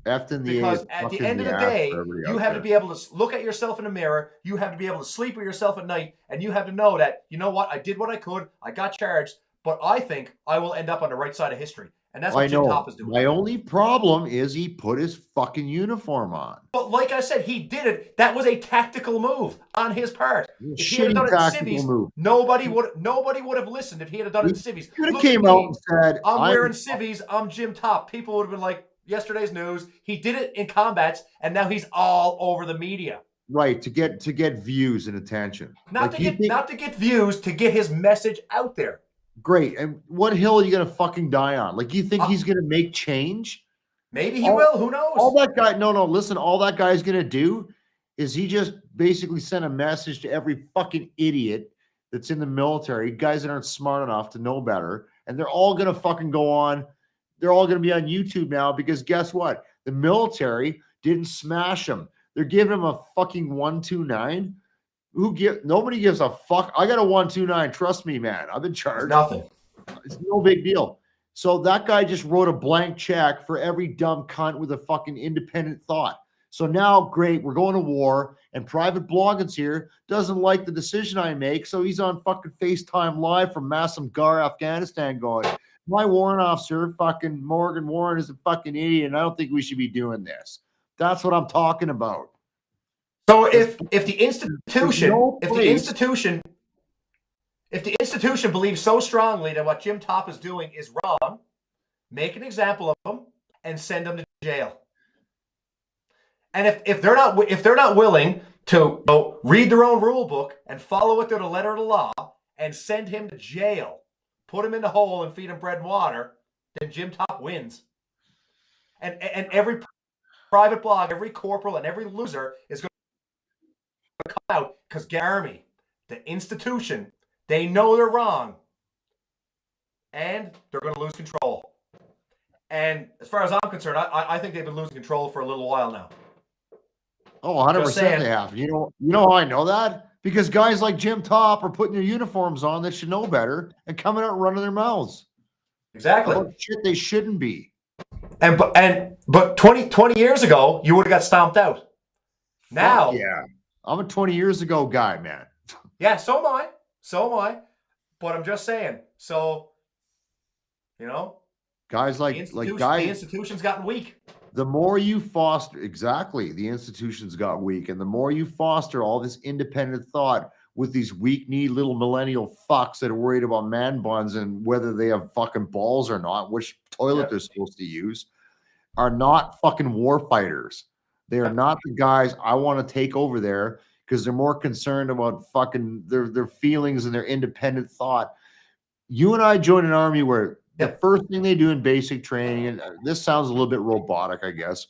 Effed in the because A at the end of the day, you have to be able to look at yourself in the mirror. You have to be able to sleep with yourself at night, and you have to know that, you know what, I did what I could. I got charged, but I think I will end up on the right side of history. And that's what Jim Top is doing. My only problem is he put his fucking uniform on. But like I said, he did it. That was a tactical move on his part. If he had done it in civvies, nobody would have listened if he had done it in civvies. He could have came out and said, I'm wearing civvies, I'm Jim Top. People would have been like, yesterday's news. He did it in combats, and now he's all over the media. Right, to get views and attention. Not to get views, to get his message out there. Great. And what hill are you going to fucking die on? Like, you think he's going to make change? Maybe he will. Who knows? All that guy, listen, all that guy's going to do is he just basically sent a message to every fucking idiot that's in the military, guys that aren't smart enough to know better. And they're all going to fucking go on. They're all going to be on YouTube now because guess what? The military didn't smash him. They're giving him a fucking 129. Nobody gives a fuck. I got a 129. Trust me, man. I've been charged. It's nothing. It's no big deal. So that guy just wrote a blank check for every dumb cunt with a fucking independent thought. So now, great, we're going to war, and Private Bloggins here doesn't like the decision I make, so he's on fucking FaceTime Live from Massamgar, Afghanistan, going, my warrant officer, fucking Morgan Warren, is a fucking idiot, and I don't think we should be doing this. That's what I'm talking about. So if the institution believes so strongly that what Jim Top is doing is wrong, make an example of him and send him to jail. And if they're not willing to read their own rule book and follow it to the letter of the law and send him to jail, put him in the hole and feed him bread and water, then Jim Top wins. And every private blog, every corporal, and every loser is going to come out because the army, the institution, they know they're wrong, and they're going to lose control. And as far as I'm concerned, I think they've been losing control for a little while now. Oh, 100% saying. they have. You know how I know that? Because guys like Jim Top are putting their uniforms on that should know better and coming out and running their mouths Exactly. about shit they shouldn't be. But 20 years ago, you would have got stomped out. Now, Fuck yeah. I'm a 20 years ago guy, man. Yeah, so am I. So am I. But I'm just saying. So, you know, Guys the institution's gotten weak. The more you foster, exactly, the institutions got weak. And the more you foster all this independent thought with these weak-kneed little millennial fucks that are worried about man buns and whether they have fucking balls or not, which toilet they're supposed to use, are not fucking war fighters. They are not the guys I want to take over there because they're more concerned about fucking their feelings and their independent thought. You and I joined an army where the first thing they do in basic training, and this sounds a little bit robotic, I guess.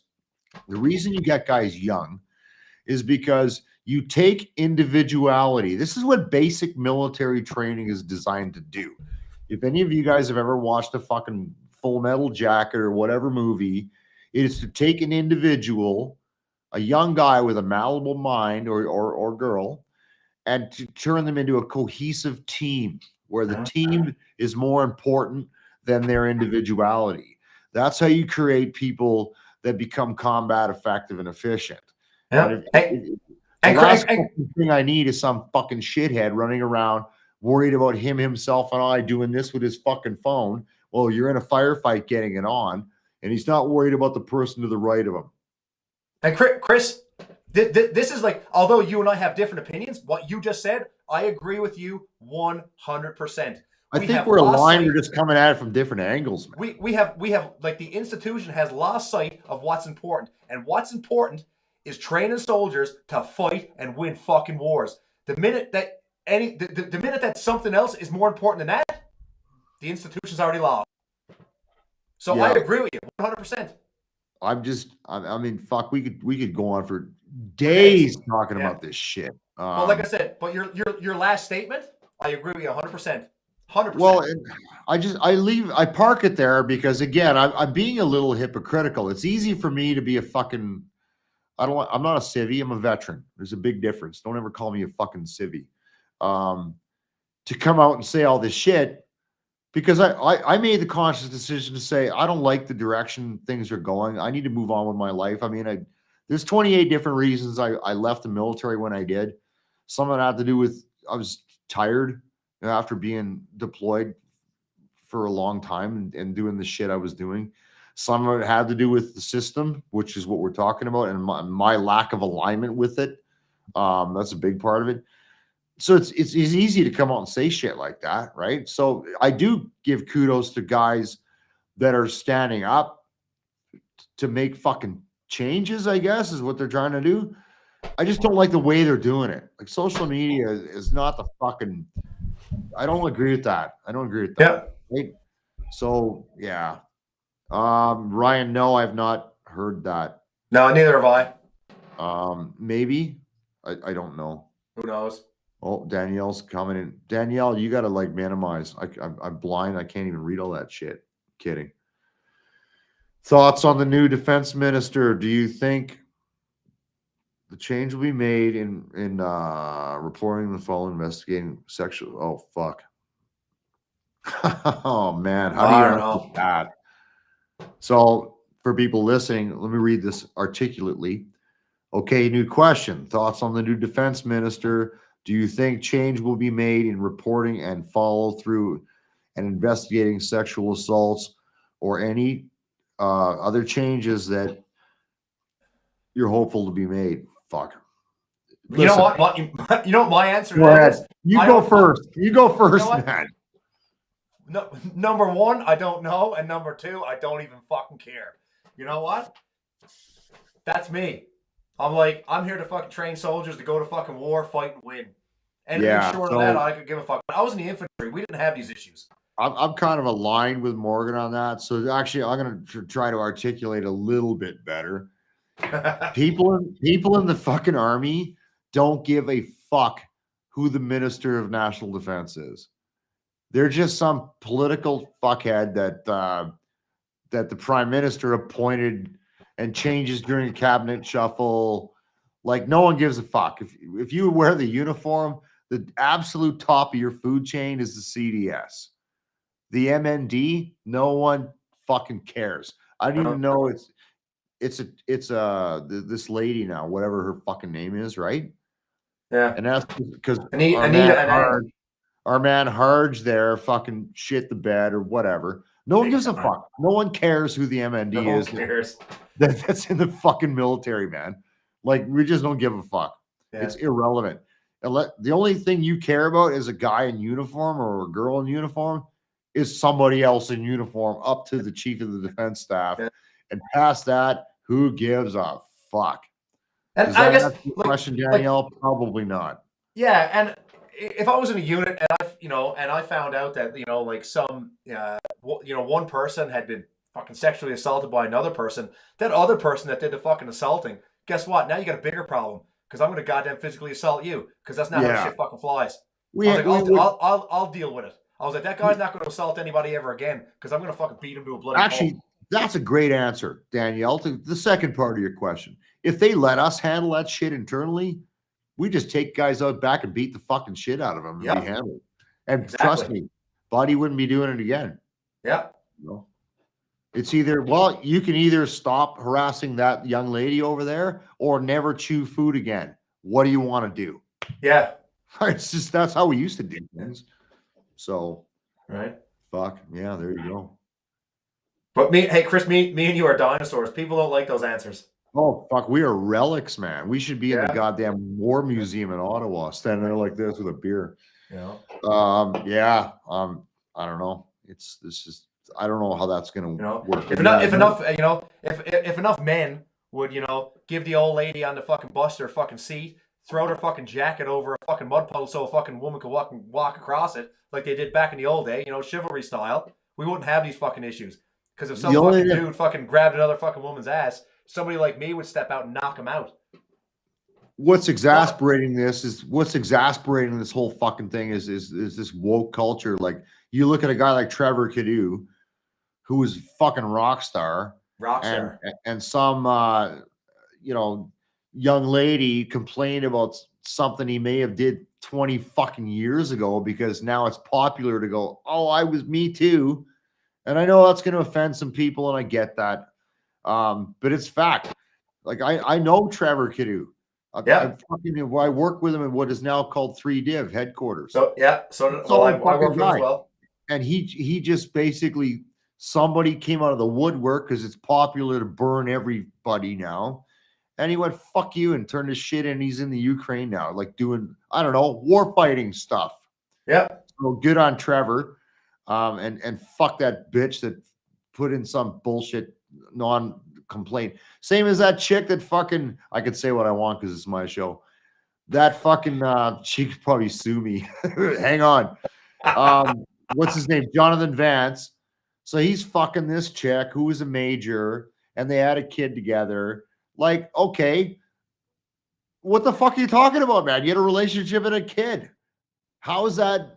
The reason you get guys young is because you take individuality. This is what basic military training is designed to do. If any of you guys have ever watched a fucking Full Metal Jacket or whatever movie, it is to take an individual, a young guy with a malleable mind or girl, and to turn them into a cohesive team where the team is more important than their individuality. That's how you create people that become combat effective and efficient. Yeah. The last thing I need is some fucking shithead running around worried about himself, and I doing this with his fucking phone. Well, you're in a firefight getting it on, and he's not worried about the person to the right of him. And Chris, this is like, although you and I have different opinions, what you just said, I agree with you 100%. I think we're aligned. We're just coming at it from different angles, man. We have like the institution has lost sight of what's important, and what's important is training soldiers to fight and win fucking wars. The minute that the minute that something else is more important than that, the institution's already lost. So I agree with you 100%. I mean, fuck, we could go on for days talking about this shit. Well, like I said, but your last statement, I agree with you 100%. 100%. Well, I park it there because again, I'm being a little hypocritical. It's easy for me to be a fucking, I'm not a civvy, I'm a veteran. There's a big difference. Don't ever call me a fucking civvy. To come out and say all this shit because I made the conscious decision to say, I don't like the direction things are going. I need to move on with my life. I mean, there's 28 different reasons I left the military when I did. Some of it had to do with, I was tired after being deployed for a long time and doing the shit I was doing. Some of it had to do with the system, which is what we're talking about, and my lack of alignment with it. That's a big part of it. So it's easy to come out and say shit like that, right? So I do give kudos to guys that are standing up to make fucking changes, I guess, is what they're trying to do. I just don't like the way they're doing it. Like social media is not the fucking, I don't agree with that. Yeah. Right? So yeah. Ryan, no, I've not heard that. No, neither have I. Maybe. I don't know. Who knows? Oh, Danielle's coming in. Danielle, you gotta like minimize. I'm blind. I can't even read all that shit. Kidding. Thoughts on the new defense minister? Do you think the change will be made in reporting the following investigating sexual? Oh fuck. Oh man, how do you answer that? So for people listening, let me read this articulately. Okay, new question. Thoughts on the new defense minister? Do you think change will be made in reporting and follow through and investigating sexual assaults or any other changes that you're hopeful to be made? Fuck. Listen, you know what? You know what my answer is? You go first. You go first, man. No, number one, I don't know, and number two, I don't even fucking care. You know what? That's me. I'm here to fucking train soldiers to go to fucking war, fight, and win. Anything short of that, I could give a fuck. I was in the infantry. We didn't have these issues. I'm kind of aligned with Morgan on that. So actually, I'm going to try to articulate a little bit better. People in the fucking army don't give a fuck who the Minister of National Defense is. They're just some political fuckhead that the prime minister appointed and changes during a cabinet shuffle. Like, no one gives a fuck. If you wear the uniform, the absolute top of your food chain is the CDS. The MND, no one fucking cares. I don't even know it's this lady now, whatever her fucking name is, right? Yeah. And that's because Anita our man Harge there fucking shit the bed or whatever. No one gives a fuck. No one cares who the MND is. No one cares. That's in the fucking military, man. Like, we just don't give a fuck. Yeah. It's irrelevant. The only thing you care about is a guy in uniform or a girl in uniform is somebody else in uniform up to the chief of the defense staff. Yeah. And past that, who gives a fuck? And Does I that guess answer your question, Danielle? Probably not. Yeah, and if I was in a unit and I found out that like some one person had been fucking sexually assaulted by another person, that other person that did the fucking assaulting, guess what? Now you got a bigger problem because I'm gonna goddamn physically assault you because that's not how shit fucking flies. I'll deal with it. I was like, that guy's not going to assault anybody ever again because I'm going to fucking beat him to a bloody pulp. That's a great answer, Danielle, to the second part of your question. If they let us handle that shit internally, we just take guys out back and beat the fucking shit out of them and be handled. And trust me, Buddy wouldn't be doing it again. Yeah. It's either, well, you can either stop harassing that young lady over there or never chew food again. What do you want to do? Yeah. It's just, that's how we used to do things. So, right. Fuck. Yeah, there you go. But hey, Chris, me and you are dinosaurs. People don't like those answers. Oh, fuck. We are relics, man. We should be in the goddamn War Museum in Ottawa, standing there like this with a beer. Yeah. I don't know. This is, I don't know how that's going to work. If enough men would, give the old lady on the fucking bus their fucking seat, throw their fucking jacket over a fucking mud puddle so a fucking woman could walk across it like they did back in the old day, chivalry style, we wouldn't have these fucking issues. Because if some fucking dude fucking grabbed another fucking woman's ass, somebody like me would step out and knock him out. What's exasperating this whole fucking thing is this woke culture. Like, you look at a guy like Trevor Cadu, who was fucking rock star, and some young lady complained about something he may have did 20 fucking years ago because now it's popular to go, oh, I was me too. And I know that's going to offend some people, and I get that. But it's fact. Like, I know Trevor Cadu. I work with him in what is now called 3Div headquarters. So I work with him as well. And he just basically, somebody came out of the woodwork because it's popular to burn everybody now. And he went, fuck you, and turned his shit in. He's in the Ukraine now, like doing, I don't know, war fighting stuff. Yeah. So good on Trevor. And fuck that bitch that put in some bullshit non-complaint. Same as that chick that fucking, I could say what I want because it's my show. That fucking, she could probably sue me. Hang on. What's his name? Jonathan Vance. So he's fucking this chick who was a major, and they had a kid together. Like, okay, what the fuck are you talking about, man? You had a relationship and a kid. How's that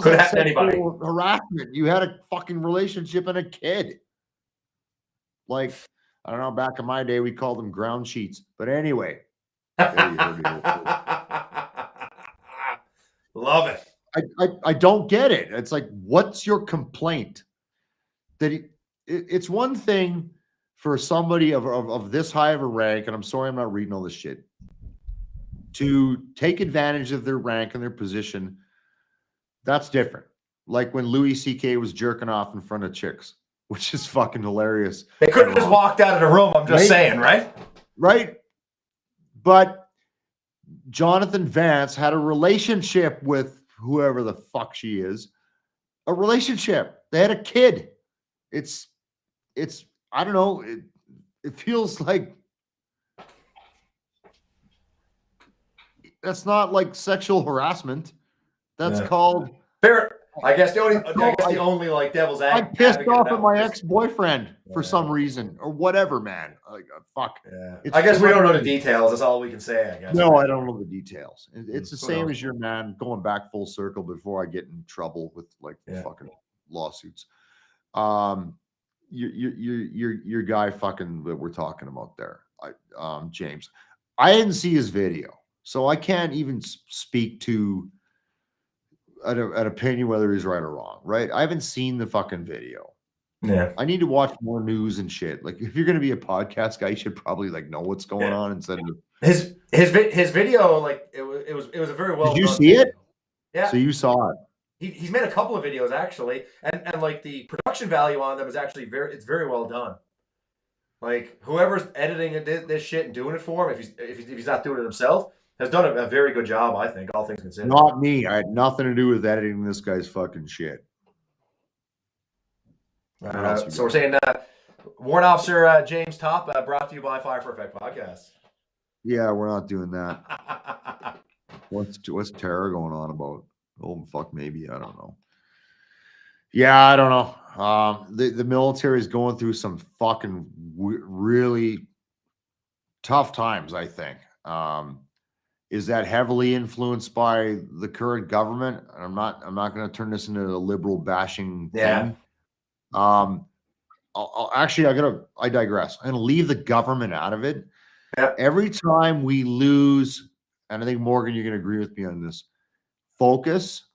sexual harassment? You had a fucking relationship and a kid. Like, I don't know, back in my day, we called them ground sheets. But anyway. Love it. I don't get it. It's like, what's your complaint? That it's one thing for somebody of this high of a rank, and I'm sorry I'm not reading all this shit, to take advantage of their rank and their position. That's different. Like when Louis C.K. was jerking off in front of chicks, which is fucking hilarious. They could have just walked out of the room, I'm just saying, right? Right. But Jonathan Vance had a relationship with whoever the fuck she is. A relationship. They had a kid. It's I don't know. It feels like that's not like sexual harassment. That's called fair. I guess the only like devil's advocate. I'm pissed off at my ex-boyfriend for some reason or whatever, man. Like, fuck. Yeah. I guess we don't know the details. That's all we can say, I guess. No, I don't know the details. It's the same as your man, going back full circle before I get in trouble with like fucking lawsuits. your guy fucking that we're talking about there, James. I didn't see his video, so I can't even speak to an opinion whether he's right or wrong. Right? I haven't seen the fucking video. Yeah. I need to watch more news and shit. Like, if you're gonna be a podcast guy, you should probably like know what's going on instead of his video. Like it was a very well. Did you done see video. it? Yeah. So you saw it. He's made a couple of videos actually, and like the production value on them is actually very well done. Like whoever's editing this shit and doing it for him, if he's not doing it himself, has done a very good job. I think, all things considered. Not me. I had nothing to do with editing this guy's fucking shit. So we're saying Warrant Officer James Top, brought to you by Fire for Effect Podcast. Yeah, we're not doing that. What's Tara going on about? Oh fuck, maybe I don't know. Yeah, I don't know. The military is going through some fucking really tough times, I think. Is that heavily influenced by the current government? I'm not going to turn this into a liberal bashing thing. I digress. I'm going to leave the government out of it. Yeah. Every time we lose, and I think Morgan, you're going to agree with me on this, focus,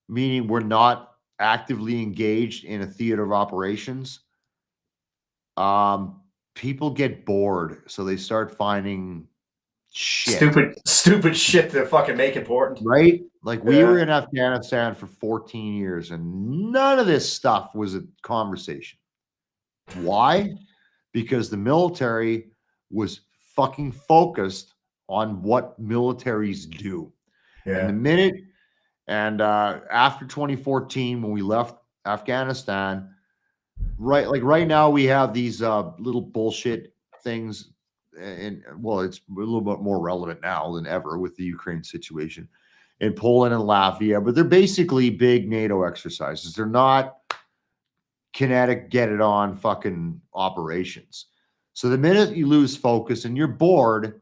meaning we're not actively engaged in a theater of operations, people get bored, so they start finding stupid shit to fucking make important, right? Like we were in Afghanistan for 14 years and none of this stuff was a conversation. Why? Because the military was fucking focused on what militaries do. And the minute after 2014, when we left Afghanistan, right now we have these little bullshit things, and well, it's a little bit more relevant now than ever with the Ukraine situation in Poland and Latvia, but they're basically big NATO exercises. They're not kinetic, get it on fucking operations. So the minute you lose focus and you're bored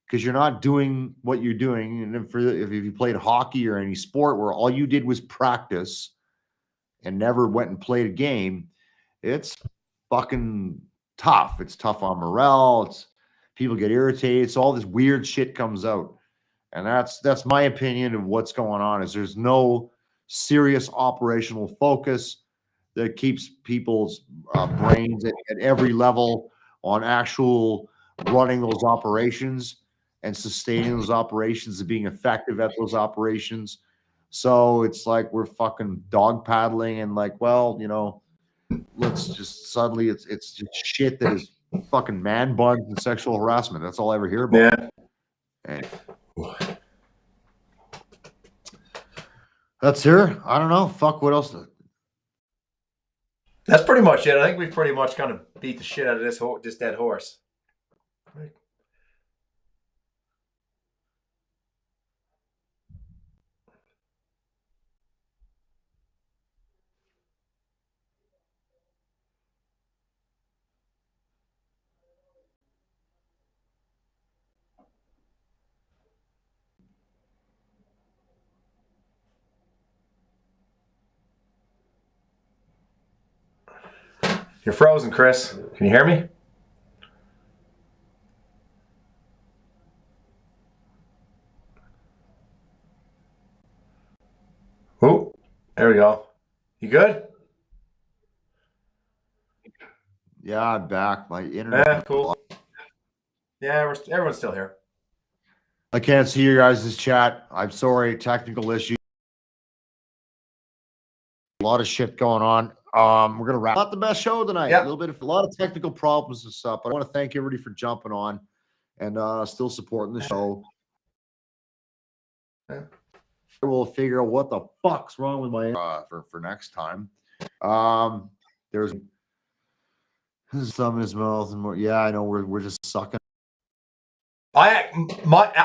because you're not doing what you're doing, and if you played hockey or any sport where all you did was practice and never went and played a game, it's fucking tough. It's tough on morale. It's people get irritated. So all this weird shit comes out. And that's my opinion of what's going on, is there's no serious operational focus that keeps people's brains at every level on actual running those operations and sustaining those operations and being effective at those operations. So it's like we're fucking dog paddling and like, well, let's just suddenly it's just shit that is fucking man buns and sexual harassment. That's all I ever hear about. Yeah. And that's here. I don't know. Fuck, what else? That's pretty much it. I think we've pretty much kind of beat the shit out of this dead horse. Right. You're frozen, Chris. Can you hear me? Oh, there we go. You good? Yeah, I'm back. My internet. Yeah, cool. Yeah, everyone's still here. I can't see you guys' chat. I'm sorry, technical issue. A lot of shit going on. We're gonna wrap. Not the best show tonight. Yeah. A lot of technical problems and stuff. But I want to thank everybody for jumping on and still supporting the show. Yeah. We'll figure out what the fuck's wrong with my for next time. There's some in his mouth and more. Yeah, I know we're just sucking. I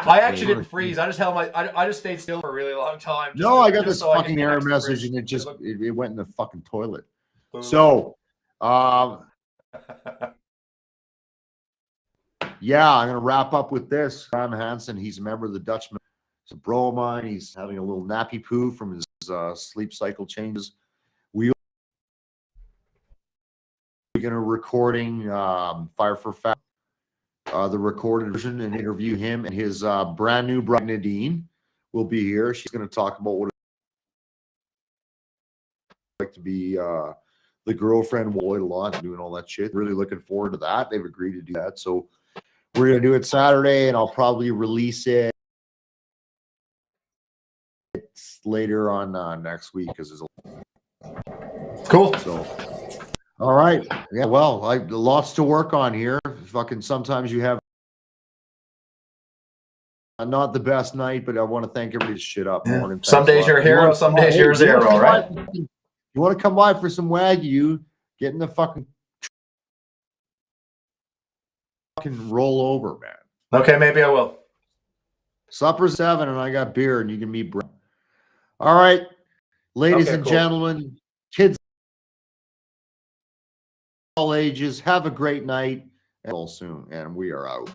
actually didn't freeze. I just held I just stayed still for a really long time. I got this fucking error message and it went in the fucking toilet. Boom. So, yeah, I'm gonna wrap up with this. Graham Hansen, he's a member of the Dutchman. He's a bro of mine. He's having a little nappy poo from his sleep cycle changes. going to recording Fire for Fact, the recorded version, and interview him. And his brand new bride, Nadine, will be here. She's going to talk about what it's like to be the girlfriend, Lloyd a lot, and doing all that shit. Really looking forward to that. They've agreed to do that. So we're going to do it Saturday, and I'll probably release it later on next week because there's Cool. So, all right. Yeah, well, lots to work on here. Fucking sometimes you have not the best night, but I want to thank everybody to shit up. Yeah. Morning. Some days you're a hero, some days you're a zero, right? You want to come by for some Wagyu, get in the fucking roll over, man. Okay, maybe I will. Supper's 7 and I got beer and you can meet Brent. All right. Ladies and cool. gentlemen, kids all ages, have a great night and all soon. And we are out.